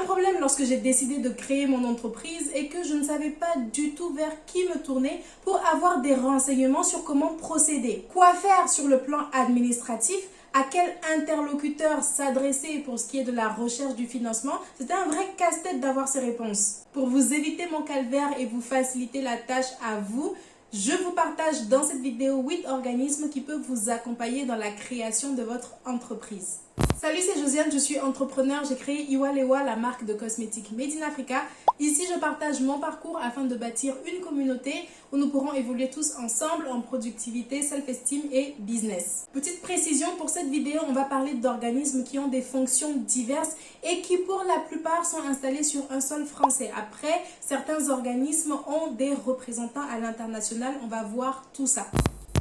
problème lorsque j'ai décidé de créer mon entreprise est que je ne savais pas du tout vers qui me tourner pour avoir des renseignements sur comment procéder. Quoi faire sur le plan administratif? À quel interlocuteur s'adresser pour ce qui est de la recherche du financement? C'était un vrai casse-tête d'avoir ces réponses. Pour vous éviter mon calvaire et vous faciliter la tâche à vous, je vous partage dans cette vidéo 8 organismes qui peuvent vous accompagner dans la création de votre entreprise. Salut, c'est Josiane, je suis entrepreneur. J'ai créé Iwalewa, la marque de cosmétiques Made in Africa. Ici, je partage mon parcours afin de bâtir une communauté où nous pourrons évoluer tous ensemble en productivité, self-esteem et business. Petite précision, pour cette vidéo, on va parler d'organismes qui ont des fonctions diverses et qui pour la plupart sont installés sur un sol français. Après, certains organismes ont des représentants à l'international. On va voir tout ça.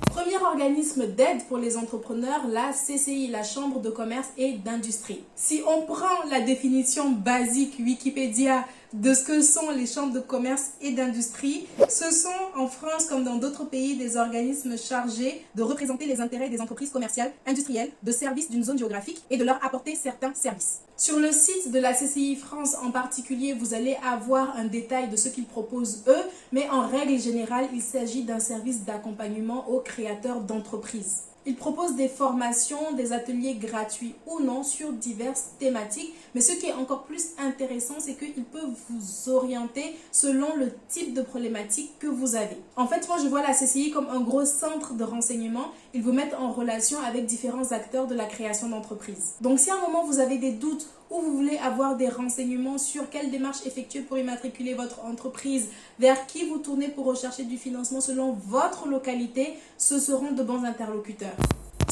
Premier organisme d'aide pour les entrepreneurs, la CCI, la Chambre de commerce et d'industrie. Si on prend la définition basique Wikipédia de ce que sont les chambres de commerce et d'industrie, ce sont en France comme dans d'autres pays des organismes chargés de représenter les intérêts des entreprises commerciales, industrielles, de services d'une zone géographique et de leur apporter certains services. Sur le site de la CCI France en particulier, vous allez avoir un détail de ce qu'ils proposent eux, mais en règle générale, il s'agit d'un service d'accompagnement aux créateurs d'entreprises. Ils proposent des formations, des ateliers gratuits ou non sur diverses thématiques. Mais ce qui est encore plus intéressant, c'est qu'ils peuvent vous orienter selon le type de problématique que vous avez. En fait, moi, je vois la CCI comme un gros centre de renseignement. Ils vous mettent en relation avec différents acteurs de la création d'entreprise. Donc, si à un moment, vous avez des doutes ou vous voulez avoir des renseignements sur quelle démarche effectuer pour immatriculer votre entreprise, vers qui vous tournez pour rechercher du financement selon votre localité, ce seront de bons interlocuteurs.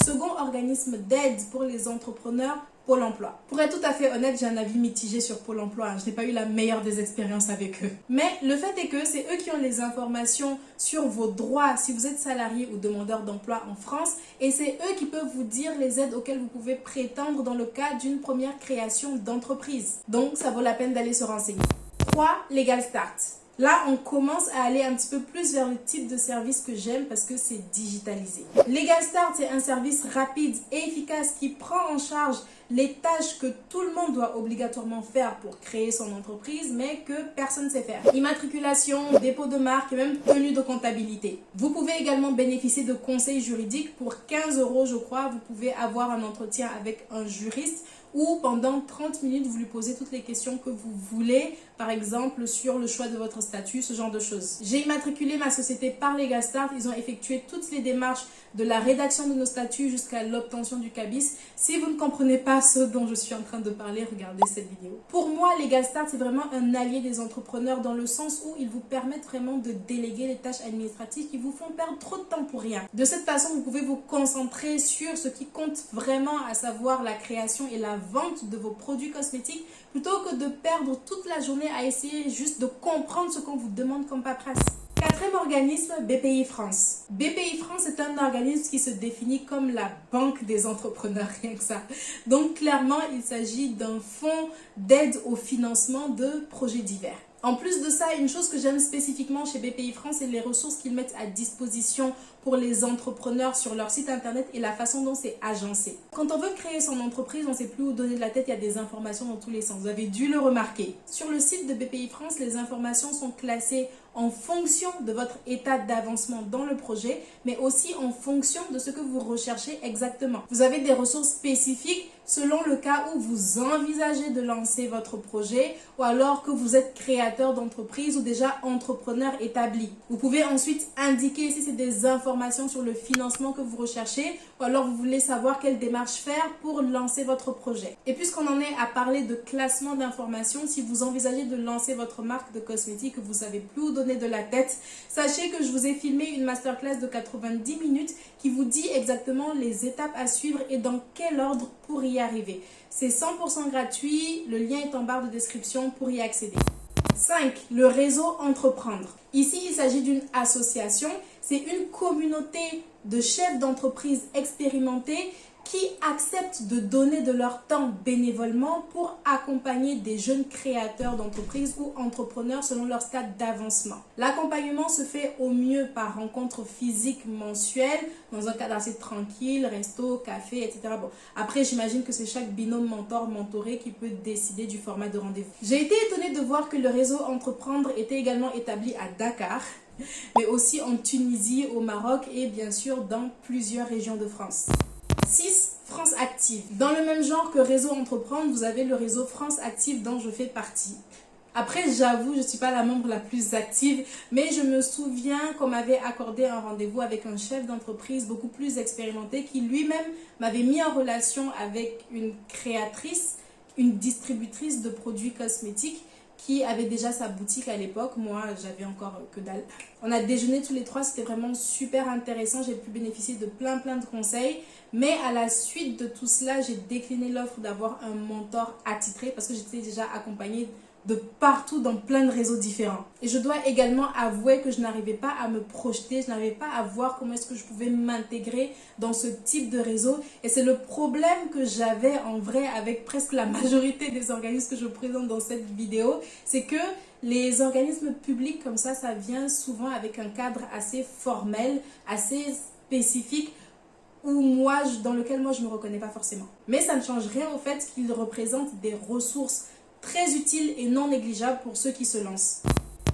Second organisme d'aide pour les entrepreneurs, Pôle emploi. Pour être tout à fait honnête, j'ai un avis mitigé sur Pôle emploi. Je n'ai pas eu la meilleure des expériences avec eux. Mais le fait est que c'est eux qui ont les informations sur vos droits si vous êtes salarié ou demandeur d'emploi en France. Et c'est eux qui peuvent vous dire les aides auxquelles vous pouvez prétendre dans le cas d'une première création d'entreprise. Donc, ça vaut la peine d'aller se renseigner. 3. Legal Start. Là, on commence à aller un petit peu plus vers le type de service que j'aime parce que c'est digitalisé. Legal Start, c'est un service rapide et efficace qui prend en charge les tâches que tout le monde doit obligatoirement faire pour créer son entreprise, mais que personne ne sait faire. Immatriculation, dépôt de marque et même tenue de comptabilité. Vous pouvez également bénéficier de conseils juridiques. Pour 15 €, je crois, vous pouvez avoir un entretien avec un juriste où pendant 30 minutes, vous lui posez toutes les questions que vous voulez, par exemple sur le choix de votre statut, ce genre de choses. J'ai immatriculé ma société par Legal Start. Ils ont effectué toutes les démarches de la rédaction de nos statuts jusqu'à l'obtention du cabis. Si vous ne comprenez pas ce dont je suis en train de parler, regardez cette vidéo. Pour moi, Legal Start, c'est vraiment un allié des entrepreneurs dans le sens où ils vous permettent vraiment de déléguer les tâches administratives qui vous font perdre trop de temps pour rien. De cette façon, vous pouvez vous concentrer sur ce qui compte vraiment, à savoir la création et la vente de vos produits cosmétiques, plutôt que de perdre toute la journée à essayer juste de comprendre ce qu'on vous demande comme paperasse. Quatrième organisme, BPI France. BPI France est un organisme qui se définit comme la banque des entrepreneurs, rien que ça. Donc clairement, il s'agit d'un fonds d'aide au financement de projets divers. En plus de ça, une chose que j'aime spécifiquement chez BPI France, c'est les ressources qu'ils mettent à disposition pour les entrepreneurs sur leur site internet et la façon dont c'est agencé. Quand on veut créer son entreprise, on ne sait plus où donner de la tête, il y a des informations dans tous les sens. Vous avez dû le remarquer. Sur le site de BPI France, les informations sont classées en fonction de votre état d'avancement dans le projet, mais aussi en fonction de ce que vous recherchez exactement. Vous avez des ressources spécifiques selon le cas où vous envisagez de lancer votre projet ou alors que vous êtes créateur d'entreprise ou déjà entrepreneur établi. Vous pouvez ensuite indiquer si c'est des informations sur le financement que vous recherchez ou alors vous voulez savoir quelle démarche faire pour lancer votre projet. Et puisqu'on en est à parler de classement d'informations, si vous envisagez de lancer votre marque de cosmétiques, que vous savez plus où donner de la tête, sachez que je vous ai filmé une masterclass de 90 minutes qui vous dit exactement les étapes à suivre et dans quel ordre pour y arriver. C'est 100% gratuit, le lien est en barre de description pour y accéder. 5. Le réseau Entreprendre. Ici, il s'agit d'une association. C'est une communauté de chefs d'entreprise expérimentés qui acceptent de donner de leur temps bénévolement pour accompagner des jeunes créateurs d'entreprises ou entrepreneurs selon leur stade d'avancement. L'accompagnement se fait au mieux par rencontre physique mensuelle, dans un cadre assez tranquille, resto, café, etc. Bon, après, j'imagine que c'est chaque binôme mentor-mentoré qui peut décider du format de rendez-vous. J'ai été étonnée de voir que le réseau Entreprendre était également établi à Dakar, mais aussi en Tunisie, au Maroc et bien sûr dans plusieurs régions de France. 6. France Active. Dans le même genre que Réseau Entreprendre, vous avez le réseau France Active dont je fais partie. Après, j'avoue, je ne suis pas la membre la plus active, mais je me souviens qu'on m'avait accordé un rendez-vous avec un chef d'entreprise beaucoup plus expérimenté qui lui-même m'avait mis en relation avec une créatrice, une distributrice de produits cosmétiques qui avait déjà sa boutique à l'époque. Moi, j'avais encore que dalle. On a déjeuné tous les trois, c'était vraiment super intéressant. J'ai pu bénéficier de plein de conseils. Mais à la suite de tout cela, j'ai décliné l'offre d'avoir un mentor attitré parce que j'étais déjà accompagnée de partout dans plein de réseaux différents. Et je dois également avouer que je n'arrivais pas à me projeter, je n'arrivais pas à voir comment est-ce que je pouvais m'intégrer dans ce type de réseau. Et c'est le problème que j'avais en vrai avec presque la majorité des organismes que je présente dans cette vidéo, c'est que les organismes publics comme ça vient souvent avec un cadre assez formel, assez spécifique, dans lequel moi je ne me reconnais pas forcément. Mais ça ne change rien au fait qu'ils représentent des ressources très utiles et non négligeables pour ceux qui se lancent.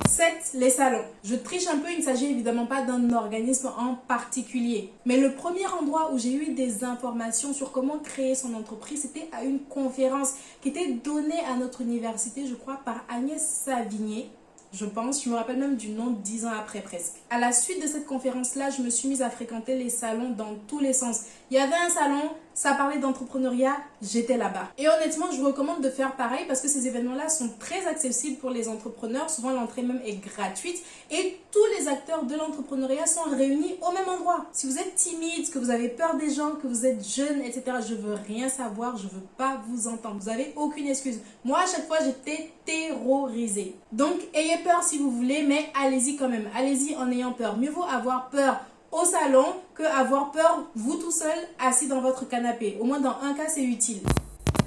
7. Les salons. Je triche un peu, il ne s'agit évidemment pas d'un organisme en particulier. Mais le premier endroit où j'ai eu des informations sur comment créer son entreprise, c'était à une conférence qui était donnée à notre université, je crois, par Agnès Savigné. Je pense, je me rappelle même du nom 10 ans après presque. À la suite de cette conférence-là, je me suis mise à fréquenter les salons dans tous les sens. Il y avait un salon, ça parlait d'entrepreneuriat, j'étais là-bas. Et honnêtement, je vous recommande de faire pareil parce que ces événements-là sont très accessibles pour les entrepreneurs. Souvent, l'entrée même est gratuite et tous les acteurs de l'entrepreneuriat sont réunis au même endroit. Si vous êtes timide, que vous avez peur des gens, que vous êtes jeune, etc., je veux rien savoir, je veux pas vous entendre. Vous n'avez aucune excuse. Moi, à chaque fois, j'étais terrorisée. Donc, ayez peur si vous voulez, mais allez-y quand même. Allez-y en ayant peur. Mieux vaut avoir peur au salon que avoir peur vous tout seul assis dans votre canapé. Au moins dans un cas c'est utile.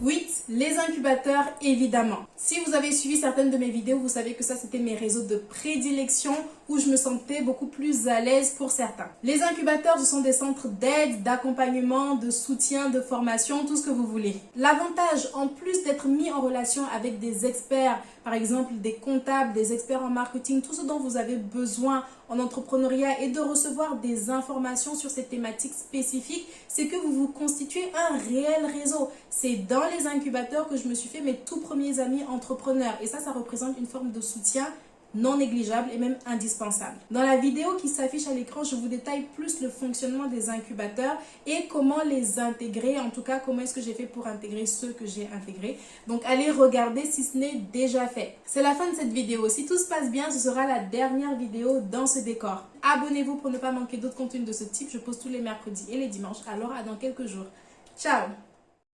8. Les incubateurs, évidemment. Si vous avez suivi certaines de mes vidéos, vous savez que ça c'était mes réseaux de prédilection où je me sentais beaucoup plus à l'aise pour certains. Les incubateurs, ce sont des centres d'aide, d'accompagnement, de soutien, de formation, tout ce que vous voulez. L'avantage, en plus d'être mis en relation avec des experts, par exemple des comptables, des experts en marketing, tout ce dont vous avez besoin en entrepreneuriat et de recevoir des informations sur ces thématiques spécifiques, c'est que vous vous constituez un réel réseau. C'est dans les incubateurs que je me suis fait mes tout premiers amis entrepreneurs et ça représente une forme de soutien non négligeable et même indispensable. Dans la vidéo qui s'affiche à l'écran, je vous détaille plus le fonctionnement des incubateurs et comment les intégrer, en tout cas comment est-ce que j'ai fait pour intégrer ceux que j'ai intégrés. Donc allez regarder si ce n'est déjà fait. C'est la fin de cette vidéo. Si tout se passe bien, ce sera la dernière vidéo dans ce décor. Abonnez-vous pour ne pas manquer d'autres contenus de ce type. Je poste tous les mercredis et les dimanches, alors à dans quelques jours. Ciao!